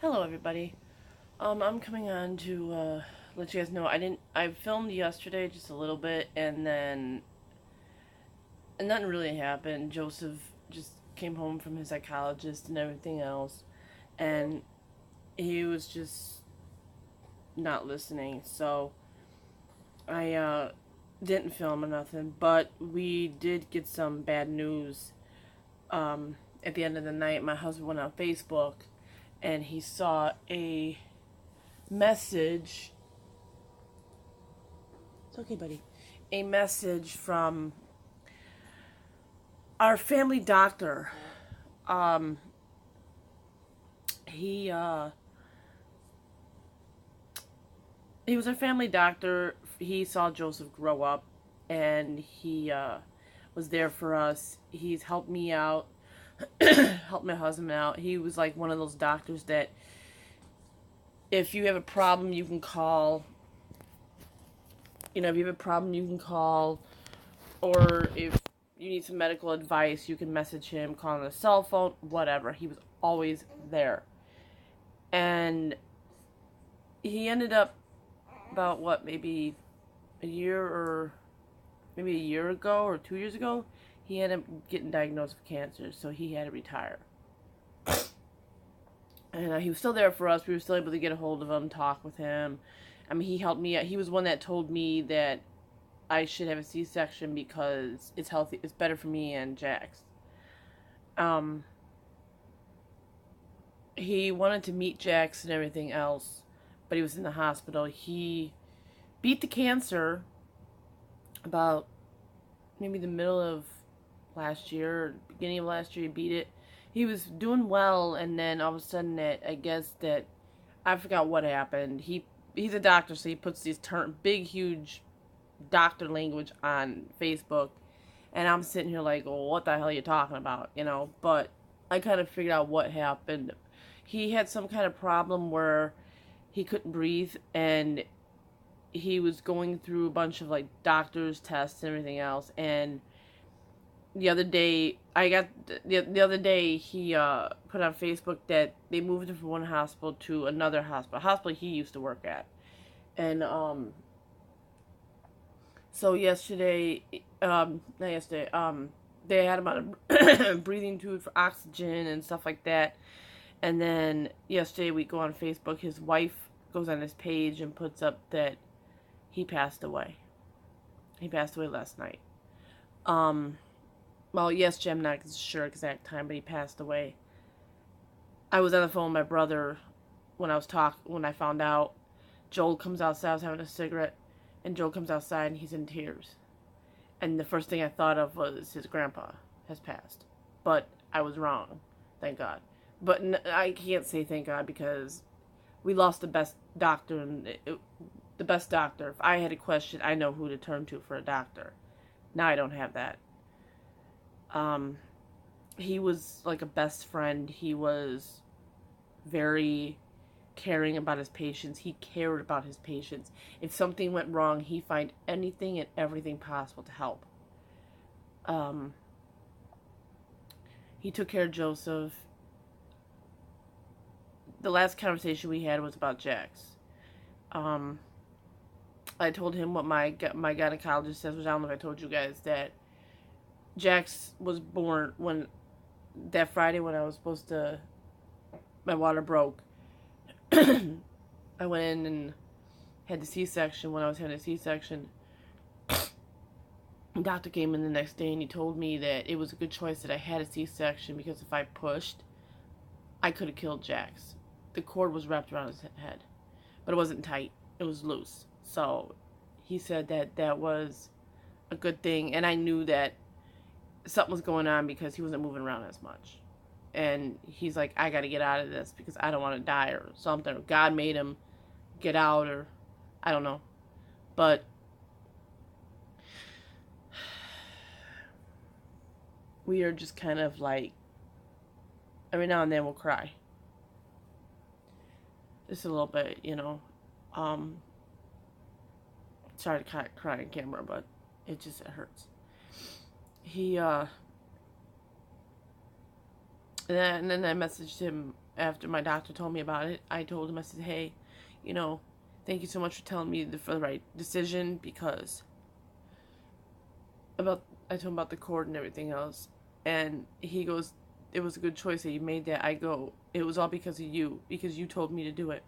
Hello, everybody. I'm coming on to let you guys know I filmed yesterday just a little bit, and nothing really happened. Joseph just came home from his psychologist and everything else, and he was just not listening. So I didn't film or nothing, but we did get some bad news. At the end of the night, my husband went on Facebook, and he saw a message. It's okay, buddy. A message from our family doctor. Um, he uh, he was our family doctor. He saw Joseph grow up, and he was there for us. He's helped me out, helped my husband out. He was like one of those doctors that if you have a problem, you can call. If you have a problem, you can call, or if you need some medical advice, you can message him, call on the cell phone, whatever. He was always there. And he ended up about maybe a year or maybe a year ago or 2 years ago, he ended up getting diagnosed with cancer, so he had to retire. And he was still there for us. We were still able to get a hold of him, talk with him. I mean, he helped me out. He was one that told me that I should have a C-section because it's healthy. It's better for me and Jax. Um, he wanted to meet Jax and everything else, but he was in the hospital. He beat the cancer about maybe the middle of last year, or beginning of last year. He beat it. He was doing well, and then all of a sudden, I guess that I forgot what happened. He's a doctor, so he puts these big, huge doctor language on Facebook, and I'm sitting here like, well, what the hell are you talking about, But I kind of figured out what happened. He had some kind of problem where he couldn't breathe, and he was going through a bunch of like doctors' tests and everything else. And the other day, the other day he put on Facebook that they moved him from one hospital to another hospital, he used to work at, and so yesterday, not yesterday, they had him on a breathing tube for oxygen and stuff like that. And then yesterday we go on Facebook, his wife goes on his page and puts up that he passed away. He passed away last night. Well, yes, Jim, not sure exact time, but he passed away. I was on the phone with my brother when I found out. Joel comes outside, I was having a cigarette, and Joel comes outside and he's in tears. And the first thing I thought of was his grandpa has passed. But I was wrong, thank God. But I can't say thank God because we lost the best doctor, and the best doctor. If I had a question, I know who to turn to for a doctor. Now I don't have that. Um, he was like a best friend. He was very caring about his patients. He cared about his patients. If something went wrong, he'd find anything and everything possible to help. Um, he took care of Joseph. The last conversation we had was about Jax. Um, I told him what my gynecologist says, which I don't know if I told you guys, that Jax was born when that Friday when I was supposed to, my water broke. I went in and had the C-section. When I was having a C-section, the doctor came in the next day and he told me that it was a good choice that I had a C-section because if I pushed, I could have killed Jax. The cord was wrapped around his head, but it wasn't tight. It was loose. So he said that was a good thing, and I knew that something was going on because he wasn't moving around as much. And he's like, I got to get out of this because I don't want to die or something. Or God made him get out, or I don't know. But we are just kind of like, every now and then we'll cry. Just a little bit, Sorry to cry on camera, but it hurts. He, and then I messaged him after my doctor told me about it, I told him, I said, hey, you know, thank you so much for telling me for the right decision, because I told him about the cord and everything else. And he goes, it was a good choice that you made that. I go, it was all because of you, because you told me to do it.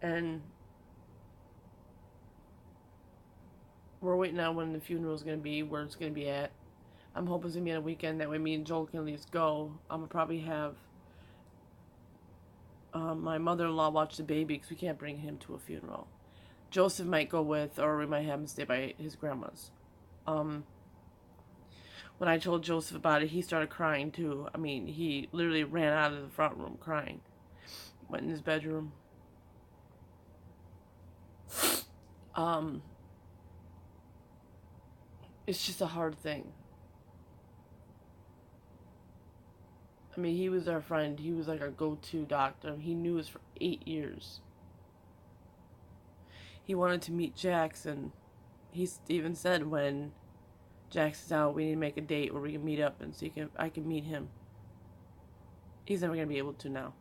And we're waiting on when the funeral is going to be, where it's going to be at. I'm hoping it's going to be on a weekend. That way me and Joel can at least go. I'm going to probably have my mother-in-law watch the baby, because we can't bring him to a funeral. Joseph might go with, or we might have him stay by his grandma's. When I told Joseph about it, he started crying too. I mean, he literally ran out of the front room crying. Went in his bedroom. It's just a hard thing. I mean, he was our friend. He was like our go-to doctor. He knew us for 8 years. He wanted to meet Jackson. He even said, when Jackson's out, we need to make a date where we can meet up and so I can meet him. He's never going to be able to now.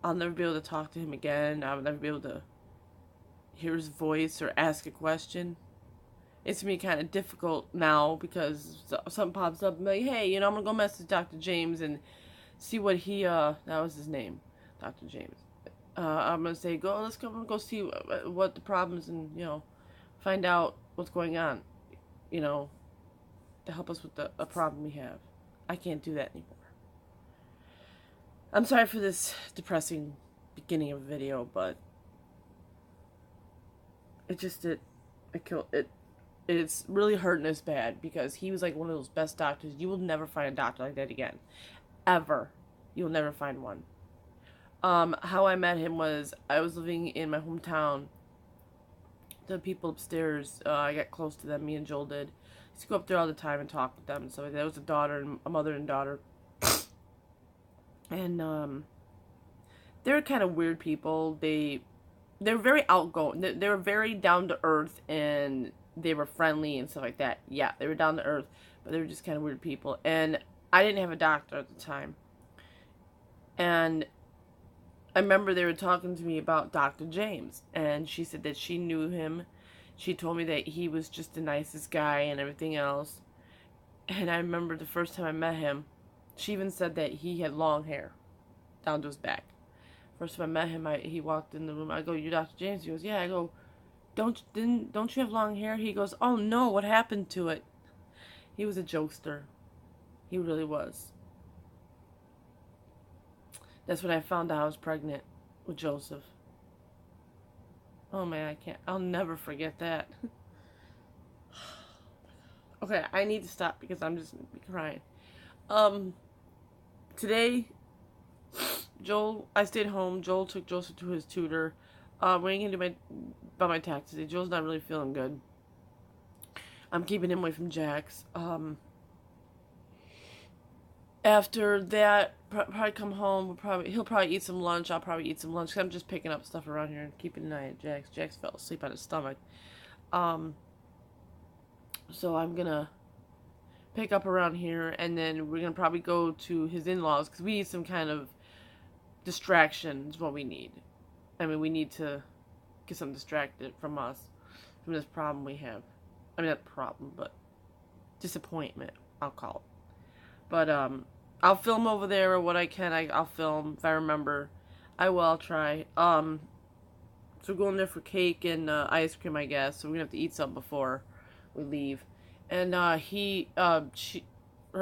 I'll never be able to talk to him again. I'll never be able to hear his voice or ask a question. It's going to be kind of difficult now, because something pops up and like, hey, you know, I'm going to go message Dr. James and see what he, that was his name, Dr. James. I'm going to say, let's go see what the problems, and, you know, find out what's going on, you know, to help us with a problem we have. I can't do that anymore. I'm sorry for this depressing beginning of a video, but it's really hurting us bad, because he was like one of those best doctors. You will never find a doctor like that again. Ever. You'll never find one. How I met him was, I was living in my hometown. The people upstairs, I got close to them, me and Joel did. I used to go up there all the time and talk with them and stuff like that. It was a mother and daughter. And, they're kind of weird people. They're very outgoing. They were very down to earth, and they were friendly and stuff like that. Yeah, they were down to earth, but they were just kind of weird people. And I didn't have a doctor at the time. And I remember they were talking to me about Dr. James, and she said that she knew him. She told me that he was just the nicest guy and everything else. And I remember the first time I met him, she even said that he had long hair down to his back. First time I met him, he walked in the room. I go, "You Dr. James?" He goes, "Yeah." I go, Don't you have long hair?" He goes, "Oh no, what happened to it?" He was a jokester. He really was. That's when I found out I was pregnant with Joseph. Oh man, I'll never forget that. Okay, I need to stop because I'm just crying. Today, I stayed home. Joel took Joseph to his tutor. We ain't gonna do about my taxes. Joel's not really feeling good. I'm keeping him away from Jax. After that, probably come home. He'll probably eat some lunch. I'll probably eat some lunch, 'cause I'm just picking up stuff around here and keeping an eye on Jax. Jax fell asleep on his stomach. So I'm gonna pick up around here, and then we're gonna probably go to his in-laws, because we need some kind of distraction. Is what we need. I mean, we need to get something distracted from us, from this problem we have. I mean, not problem, but disappointment, I'll call it. But I'll film over there, or what I can. I'll film if I remember. I'll try. So we're going there for cake and ice cream, I guess. So we're gonna have to eat something before we leave. And her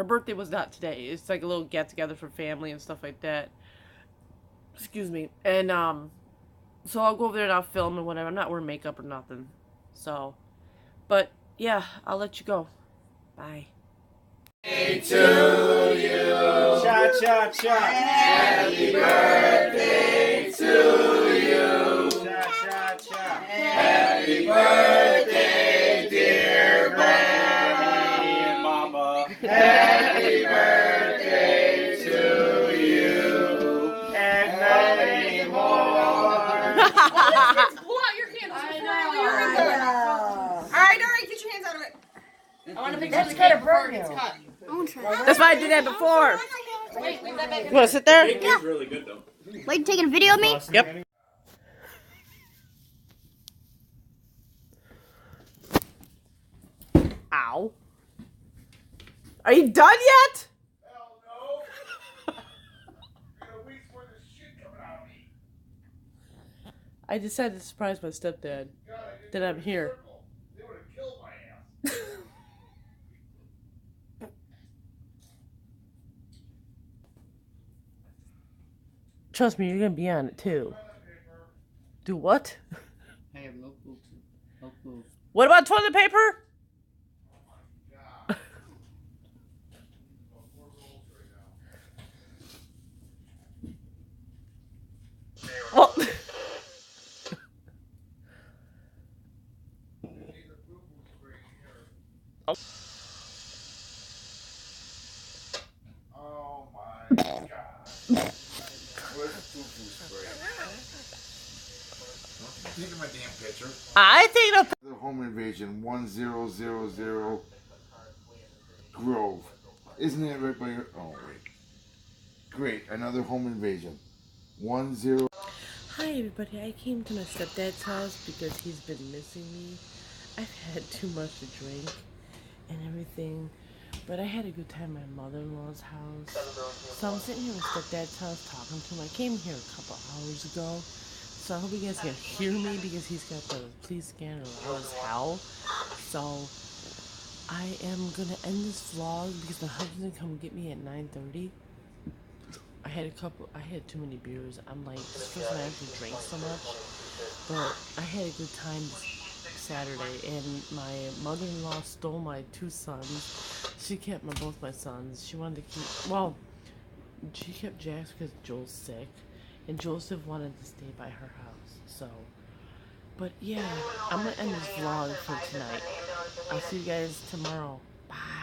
birthday was not today. It's like a little get together for family and stuff like that. Excuse me. And so I'll go over there and I'll film and whatever. I'm not wearing makeup or nothing. So, but yeah, I'll let you go. Bye. To you. Cha cha cha. Happy birthday to you. Cha cha cha. Happy birthday, dear Granny, Mama. Happy birthday to you. And many more. Pull out your candles. I know. All right, get your hands out of it. think That's it's kind cut of before it burnt gets you. cut. I want to try. That's why I did that before. Wait, leave that back. You want to sit there? It is really good though. Wait, you taking a video of me? Yep. Ow. Are you done yet? Hell no! Got a week's worth of shit coming out of me. I decided to surprise my stepdad that I'm here. They would have killed my ass. Trust me, you're going to be on it too. Do what? I have no clue. No clue. What about toilet paper? Well, Oh my god. Where's the poo-poo spray? Don't you take my damn picture? I think The home invasion 1000 Grove. Isn't it right by your... Oh, wait. Great, another home invasion. 10... Hi everybody, I came to my stepdad's house because he's been missing me. I've had too much to drink and everything, but I had a good time at my mother-in-law's house. So I'm sitting here at my stepdad's house talking to him. I came here a couple hours ago, so I hope you guys can hear me because he's got the police scanner loud as hell. So I am gonna end this vlog because my husband's gonna come get me at 9:30. I had too many beers. I'm like, this person actually drank so much. But I had a good time Saturday, and my mother-in-law stole my 2 sons. She kept both my sons. She wanted to keep, well, she kept Jax because Joel's sick, and Joseph wanted to stay by her house. So, but yeah, I'm gonna end this vlog for tonight. I'll see you guys tomorrow. Bye.